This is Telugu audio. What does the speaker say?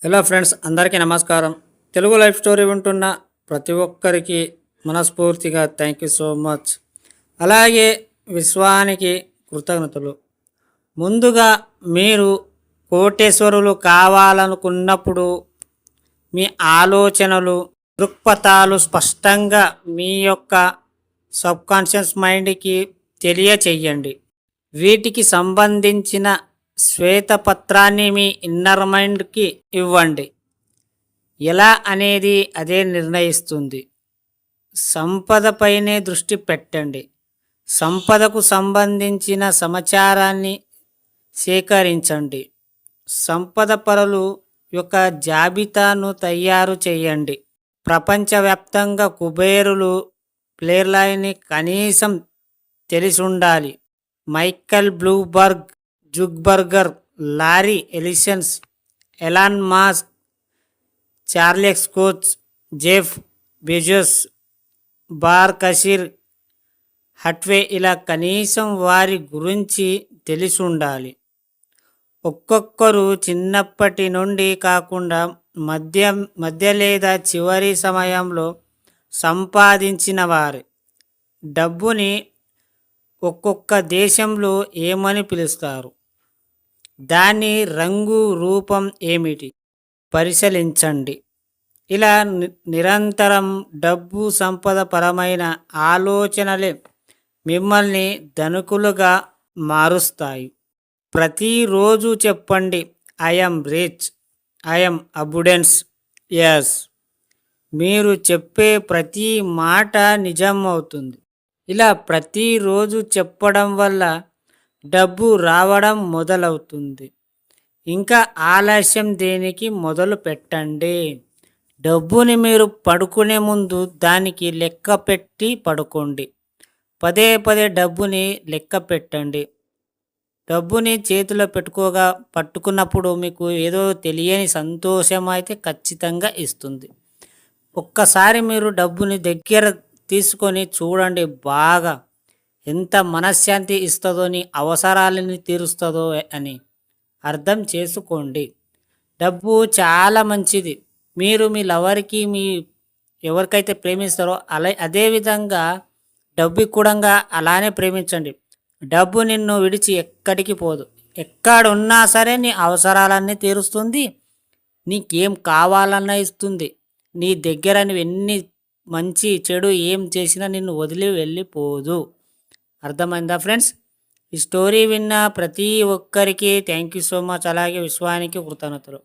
హలో ఫ్రెండ్స్, అందరికీ నమస్కారం. తెలుగు లైఫ్ స్టోరీ వింటున్న ప్రతి ఒక్కరికి మనస్ఫూర్తిగా థ్యాంక్ యూ సో మచ్. అలాగే విశ్వానికి కృతజ్ఞతలు. ముందుగా మీరు కోటేశ్వరులు కావాలనుకున్నప్పుడు మీ ఆలోచనలు, దృక్పథాలు స్పష్టంగా మీ యొక్క సబ్కాన్షియస్ మైండ్కి తెలియచేయండి. వీటికి సంబంధించిన శ్వేతపత్రాన్ని మీ ఇన్నర్ మైండ్కి ఇవ్వండి. ఎలా అనేది అదే నిర్ణయిస్తుంది. సంపదపైనే దృష్టి పెట్టండి. సంపదకు సంబంధించిన సమాచారాన్ని సేకరించండి. సంపద పరులు యొక్క జాబితాను తయారు చేయండి. ప్రపంచవ్యాప్తంగా కుబేరులు ప్లేయర్లని కనీసం తెలిసుండాలి. Michael Bloomberg, Zuckerberg, Larry Ellison's, Elon Musk, Charles Koch, Jeff Bezos, Berkshire, Hathaway ఇలా కనీసం వారి గురించి తెలిసి ఉండాలి. ఒక్కొక్కరు చిన్నప్పటి నుండి కాకుండా మధ్య లేదా చివరి సమయంలో సంపాదించిన వారు. డబ్బుని ఒక్కొక్క దేశంలో ఏమని పిలుస్తారు? దాని రంగు, రూపం ఏమిటి? పరిశీలించండి. ఇలా నిరంతరం డబ్బు సంపద పరమైన ఆలోచనలే మిమ్మల్ని ధనికులుగా మారుస్తాయి. ప్రతిరోజు చెప్పండి, ఐఎమ్ రిచ్, ఐఎమ్ అబుడెన్స్. ఎస్, మీరు చెప్పే ప్రతి మాట నిజం అవుతుంది. ఇలా ప్రతిరోజు చెప్పడం వల్ల డబ్బు రావడం మొదలవుతుంది. ఇంకా ఆలస్యం దేనికి? మొదలు పెట్టండి. డబ్బుని మీరు పడుకునే ముందు దానికి లెక్క పెట్టి పడుకోండి. పదే పదే డబ్బుని లెక్క పెట్టండి. డబ్బుని చేతిలో పట్టుకున్నప్పుడు మీకు ఏదో తెలియని సంతోషం అయితే ఖచ్చితంగా ఇస్తుంది. ఒక్కసారి మీరు డబ్బుని దగ్గర తీసుకొని చూడండి, బాగా ఎంత మనశ్శాంతి ఇస్తుందో, నీ అవసరాలని తీరుస్తుందో అని అర్థం చేసుకోండి. డబ్బు చాలా మంచిది. మీరు మీ లవర్కి, మీ ఎవరికైతే ప్రేమిస్తారో అదేవిధంగా డబ్బు కూడా అలానే ప్రేమించండి. డబ్బు నిన్ను విడిచి ఎక్కడికి పోదు. ఎక్కడున్నా సరే నీ అవసరాలన్నీ తీరుస్తుంది. నీకేం కావాలన్నా ఇస్తుంది. నీ దగ్గర నువ్వు ఎన్ని మంచి చెడు ఏం చేసినా నిన్ను వదిలి వెళ్ళిపోదు. అర్థమైందా ఫ్రెండ్స్? ఈ స్టోరీ విన్న ప్రతి ఒక్కరికి థ్యాంక్ యూ సో మచ్. అలాగే విశ్వానికి కృతజ్ఞతలు.